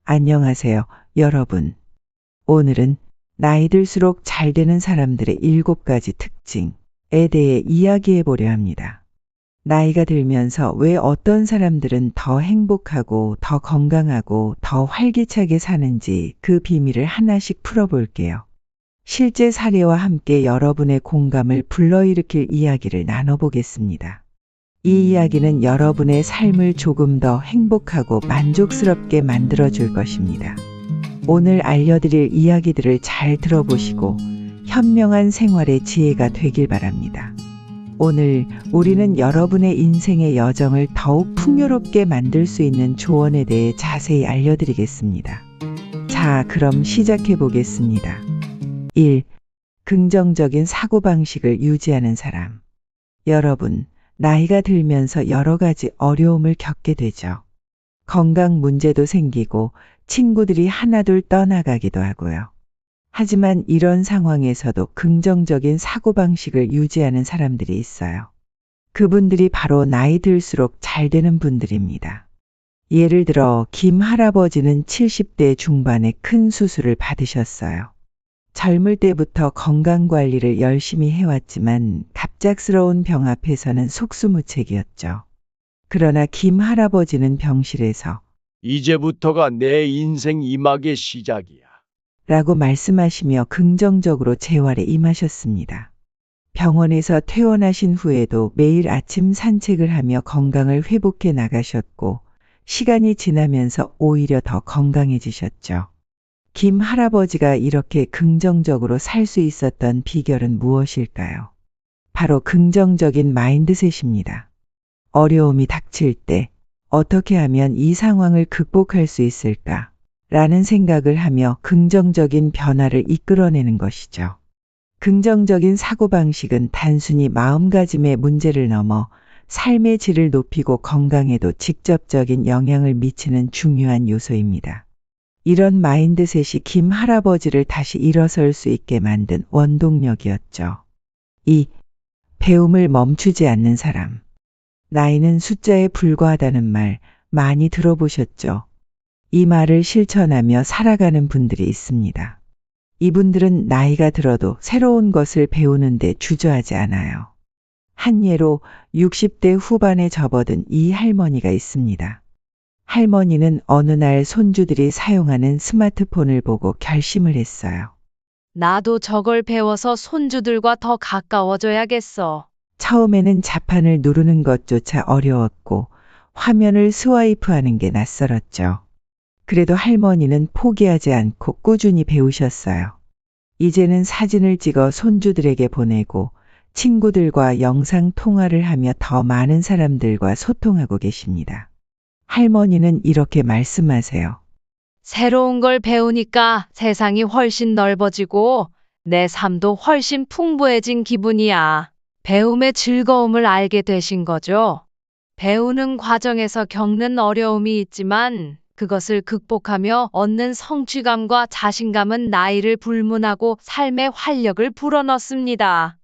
안녕하세요, 여러분. 오늘은 나이 들수록 잘 되는 사람들의 7가지 특징에 대해 이야기해 보려 합니다. 나이가 들면서 왜 어떤 사람들은 더 행복하고 더 건강하고 더 활기차게 사는지 그 비밀을 하나씩 풀어볼게요. 실제 사례와 함께 여러분의 공감을 불러일으킬 이야기를 나눠보겠습니다. 이 이야기는 여러분의 삶을 조금 더 행복하고 만족스럽게 만들어줄 것입니다. 오늘 알려드릴 이야기들을 잘 들어보시고 현명한 생활의 지혜가 되길 바랍니다. 오늘 우리는 여러분의 인생의 여정을 더욱 풍요롭게 만들 수 있는 조언에 대해 자세히 알려드리겠습니다. 자, 그럼 시작해 보겠습니다. 1. 긍정적인 사고방식을 유지하는 사람. 여러분, 나이가 들면서 여러 가지 어려움을 겪게 되죠. 건강 문제도 생기고 친구들이 하나둘 떠나가기도 하고요. 하지만 이런 상황에서도 긍정적인 사고방식을 유지하는 사람들이 있어요. 그분들이 바로 나이 들수록 잘 되는 분들입니다. 예를 들어 김 할아버지는 70대 중반에 큰 수술을 받으셨어요. 젊을 때부터 건강관리를 열심히 해왔지만 갑작스러운 병 앞에서는 속수무책이었죠. 그러나 김 할아버지는 병실에서 이제부터가 내 인생 이막의 시작이야. 라고 말씀하시며 긍정적으로 재활에 임하셨습니다. 병원에서 퇴원하신 후에도 매일 아침 산책을 하며 건강을 회복해 나가셨고 시간이 지나면서 오히려 더 건강해지셨죠. 김 할아버지가 이렇게 긍정적으로 살 수 있었던 비결은 무엇일까요? 바로 긍정적인 마인드셋입니다. 어려움이 닥칠 때 어떻게 하면 이 상황을 극복할 수 있을까? 라는 생각을 하며 긍정적인 변화를 이끌어내는 것이죠. 긍정적인 사고방식은 단순히 마음가짐의 문제를 넘어 삶의 질을 높이고 건강에도 직접적인 영향을 미치는 중요한 요소입니다. 이런 마인드셋이 김 할아버지를 다시 일어설 수 있게 만든 원동력이었죠. 2. 배움을 멈추지 않는 사람. 나이는 숫자에 불과하다는 말 많이 들어보셨죠? 이 말을 실천하며 살아가는 분들이 있습니다. 이분들은 나이가 들어도 새로운 것을 배우는데 주저하지 않아요. 한 예로 60대 후반에 접어든 이 할머니가 있습니다. 할머니는 어느 날 손주들이 사용하는 스마트폰을 보고 결심을 했어요. 나도 저걸 배워서 손주들과 더 가까워져야겠어. 처음에는 자판을 누르는 것조차 어려웠고 화면을 스와이프하는 게 낯설었죠. 그래도 할머니는 포기하지 않고 꾸준히 배우셨어요. 이제는 사진을 찍어 손주들에게 보내고 친구들과 영상 통화를 하며 더 많은 사람들과 소통하고 계십니다. 할머니는 이렇게 말씀하세요. 새로운 걸 배우니까 세상이 훨씬 넓어지고 내 삶도 훨씬 풍부해진 기분이야. 배움의 즐거움을 알게 되신 거죠. 배우는 과정에서 겪는 어려움이 있지만 그것을 극복하며 얻는 성취감과 자신감은 나이를 불문하고 삶의 활력을 불어넣습니다.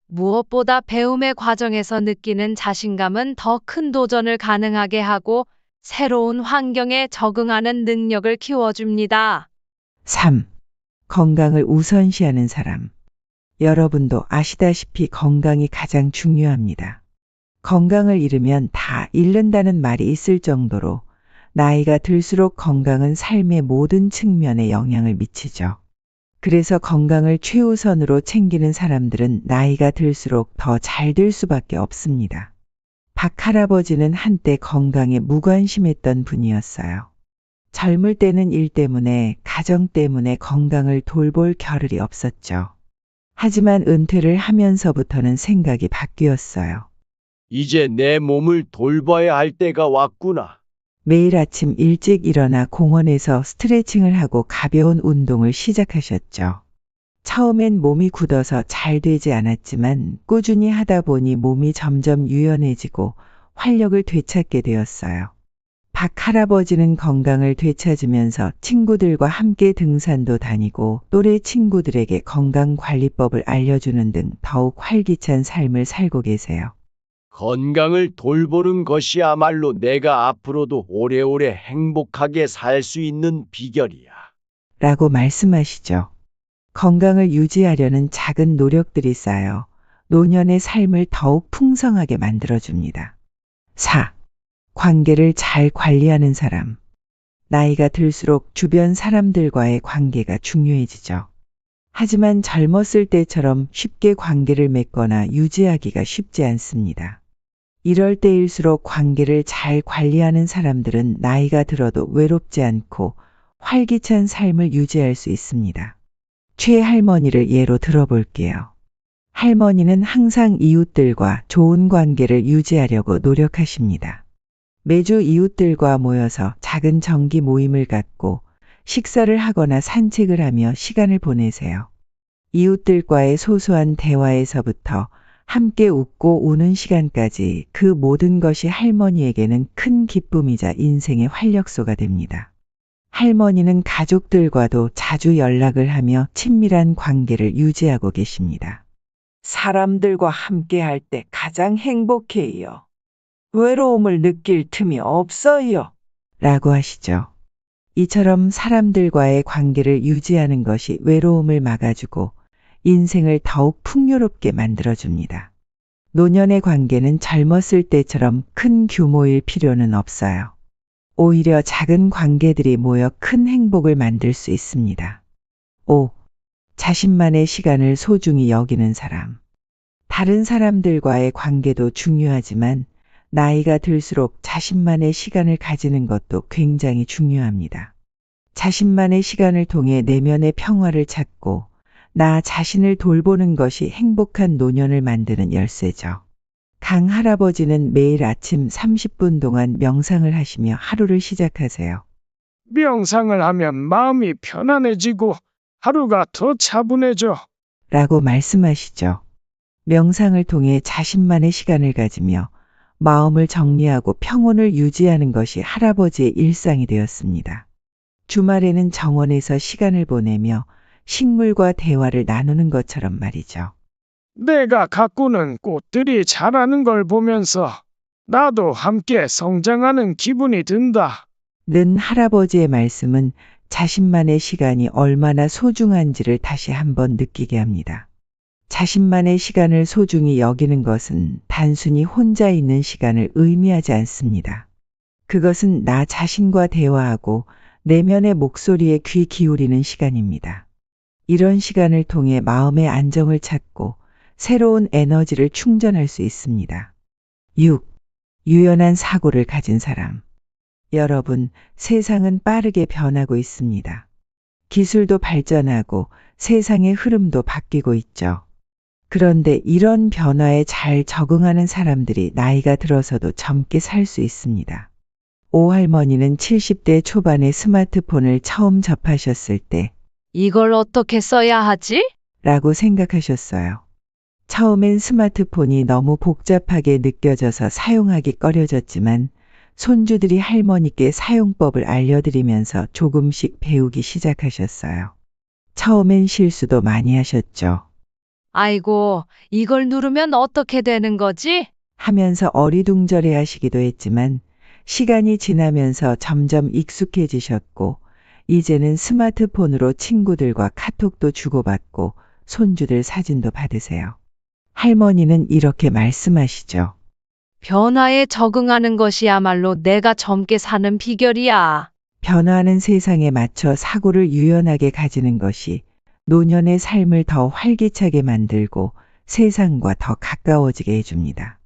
무엇보다 배움의 과정에서 느끼는 자신감은 더 큰 도전을 가능하게 하고 새로운 환경에 적응하는 능력을 키워줍니다. 3. 건강을 우선시하는 사람. 여러분도 아시다시피 건강이 가장 중요합니다. 건강을 잃으면 다 잃는다는 말이 있을 정도로 나이가 들수록 건강은 삶의 모든 측면에 영향을 미치죠. 그래서 건강을 최우선으로 챙기는 사람들은 나이가 들수록 더 잘 될 수밖에 없습니다. 박 할아버지는 한때 건강에 무관심했던 분이었어요. 젊을 때는 일 때문에, 가정 때문에 건강을 돌볼 겨를이 없었죠. 하지만 은퇴를 하면서부터는 생각이 바뀌었어요. 이제 내 몸을 돌봐야 할 때가 왔구나. 매일 아침 일찍 일어나 공원에서 스트레칭을 하고 가벼운 운동을 시작하셨죠. 처음엔 몸이 굳어서 잘 되지 않았지만 꾸준히 하다 보니 몸이 점점 유연해지고 활력을 되찾게 되었어요. 박 할아버지는 건강을 되찾으면서 친구들과 함께 등산도 다니고 또래 친구들에게 건강관리법을 알려주는 등 더욱 활기찬 삶을 살고 계세요. 건강을 돌보는 것이야말로 내가 앞으로도 오래오래 행복하게 살 수 있는 비결이야. 라고 말씀하시죠. 건강을 유지하려는 작은 노력들이 쌓여 노년의 삶을 더욱 풍성하게 만들어줍니다. 4. 관계를 잘 관리하는 사람. 나이가 들수록 주변 사람들과의 관계가 중요해지죠. 하지만 젊었을 때처럼 쉽게 관계를 맺거나 유지하기가 쉽지 않습니다. 이럴 때일수록 관계를 잘 관리하는 사람들은 나이가 들어도 외롭지 않고 활기찬 삶을 유지할 수 있습니다. 최할머니를 예로 들어볼게요. 할머니는 항상 이웃들과 좋은 관계를 유지하려고 노력하십니다. 매주 이웃들과 모여서 작은 정기 모임을 갖고 식사를 하거나 산책을 하며 시간을 보내세요. 이웃들과의 소소한 대화에서부터 함께 웃고 우는 시간까지 그 모든 것이 할머니에게는 큰 기쁨이자 인생의 활력소가 됩니다. 할머니는 가족들과도 자주 연락을 하며 친밀한 관계를 유지하고 계십니다. 사람들과 함께 할 때 가장 행복해요. 외로움을 느낄 틈이 없어요. 라고 하시죠. 이처럼 사람들과의 관계를 유지하는 것이 외로움을 막아주고 인생을 더욱 풍요롭게 만들어줍니다. 노년의 관계는 젊었을 때처럼 큰 규모일 필요는 없어요. 오히려 작은 관계들이 모여 큰 행복을 만들 수 있습니다. 5. 자신만의 시간을 소중히 여기는 사람. 다른 사람들과의 관계도 중요하지만 나이가 들수록 자신만의 시간을 가지는 것도 굉장히 중요합니다. 자신만의 시간을 통해 내면의 평화를 찾고 나 자신을 돌보는 것이 행복한 노년을 만드는 열쇠죠. 강 할아버지는 매일 아침 30분 동안 명상을 하시며 하루를 시작하세요. 명상을 하면 마음이 편안해지고 하루가 더 차분해져. 라고 말씀하시죠. 명상을 통해 자신만의 시간을 가지며 마음을 정리하고 평온을 유지하는 것이 할아버지의 일상이 되었습니다. 주말에는 정원에서 시간을 보내며 식물과 대화를 나누는 것처럼 말이죠. 내가 가꾸는 꽃들이 자라는 걸 보면서 나도 함께 성장하는 기분이 든다. 는 할아버지의 말씀은 자신만의 시간이 얼마나 소중한지를 다시 한번 느끼게 합니다. 자신만의 시간을 소중히 여기는 것은 단순히 혼자 있는 시간을 의미하지 않습니다. 그것은 나 자신과 대화하고 내면의 목소리에 귀 기울이는 시간입니다. 이런 시간을 통해 마음의 안정을 찾고 새로운 에너지를 충전할 수 있습니다. 6. 유연한 사고를 가진 사람. 여러분, 세상은 빠르게 변하고 있습니다. 기술도 발전하고 세상의 흐름도 바뀌고 있죠. 그런데 이런 변화에 잘 적응하는 사람들이 나이가 들어서도 젊게 살 수 있습니다. 오할머니는 70대 초반에 스마트폰을 처음 접하셨을 때 이걸 어떻게 써야 하지? 라고 생각하셨어요. 처음엔 스마트폰이 너무 복잡하게 느껴져서 사용하기 꺼려졌지만 손주들이 할머니께 사용법을 알려드리면서 조금씩 배우기 시작하셨어요. 처음엔 실수도 많이 하셨죠. 아이고, 이걸 누르면 어떻게 되는 거지? 하면서 어리둥절해 하시기도 했지만 시간이 지나면서 점점 익숙해지셨고 이제는 스마트폰으로 친구들과 카톡도 주고받고 손주들 사진도 받으세요. 할머니는 이렇게 말씀하시죠. 변화에 적응하는 것이야말로 내가 젊게 사는 비결이야. 변화하는 세상에 맞춰 사고를 유연하게 가지는 것이 노년의 삶을 더 활기차게 만들고 세상과 더 가까워지게 해줍니다.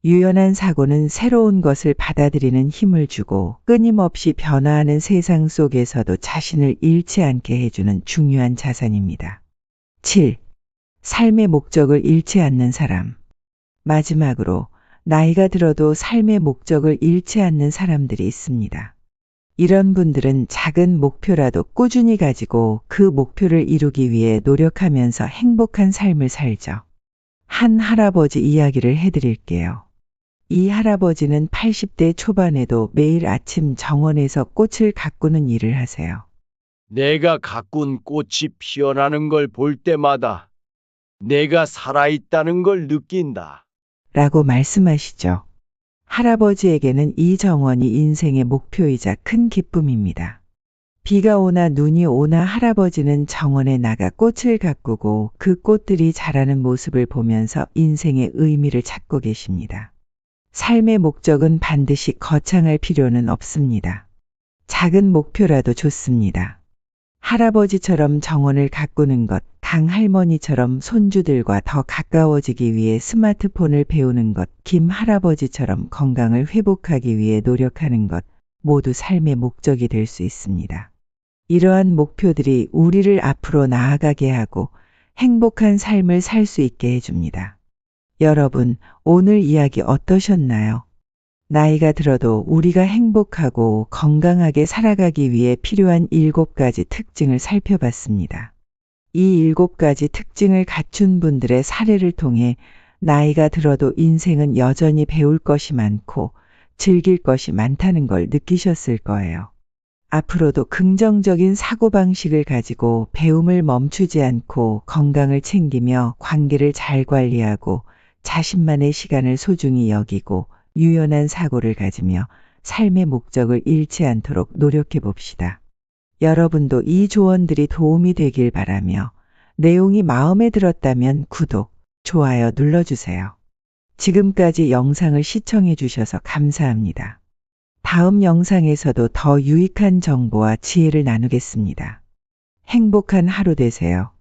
유연한 사고는 새로운 것을 받아들이는 힘을 주고 끊임없이 변화하는 세상 속에서도 자신을 잃지 않게 해주는 중요한 자산입니다. 7. 삶의 목적을 잃지 않는 사람. 마지막으로 나이가 들어도 삶의 목적을 잃지 않는 사람들이 있습니다. 이런 분들은 작은 목표라도 꾸준히 가지고 그 목표를 이루기 위해 노력하면서 행복한 삶을 살죠. 한 할아버지 이야기를 해드릴게요. 이 할아버지는 80대 초반에도 매일 아침 정원에서 꽃을 가꾸는 일을 하세요. 내가 가꾼 꽃이 피어나는 걸 볼 때마다 내가 살아있다는 걸 느낀다. 라고 말씀하시죠. 할아버지에게는 이 정원이 인생의 목표이자 큰 기쁨입니다. 비가 오나 눈이 오나 할아버지는 정원에 나가 꽃을 가꾸고 그 꽃들이 자라는 모습을 보면서 인생의 의미를 찾고 계십니다. 삶의 목적은 반드시 거창할 필요는 없습니다. 작은 목표라도 좋습니다. 할아버지처럼 정원을 가꾸는 것, 강할머니처럼 손주들과 더 가까워지기 위해 스마트폰을 배우는 것, 김 할아버지처럼 건강을 회복하기 위해 노력하는 것, 모두 삶의 목적이 될 수 있습니다. 이러한 목표들이 우리를 앞으로 나아가게 하고 행복한 삶을 살 수 있게 해줍니다. 여러분, 오늘 이야기 어떠셨나요? 나이가 들어도 우리가 행복하고 건강하게 살아가기 위해 필요한 7가지 특징을 살펴봤습니다. 이 7가지 특징을 갖춘 분들의 사례를 통해 나이가 들어도 인생은 여전히 배울 것이 많고 즐길 것이 많다는 걸 느끼셨을 거예요. 앞으로도 긍정적인 사고방식을 가지고 배움을 멈추지 않고 건강을 챙기며 관계를 잘 관리하고 자신만의 시간을 소중히 여기고 유연한 사고를 가지며 삶의 목적을 잃지 않도록 노력해 봅시다. 여러분도 이 조언들이 도움이 되길 바라며 내용이 마음에 들었다면 구독, 좋아요 눌러주세요. 지금까지 영상을 시청해 주셔서 감사합니다. 다음 영상에서도 더 유익한 정보와 지혜를 나누겠습니다. 행복한 하루 되세요.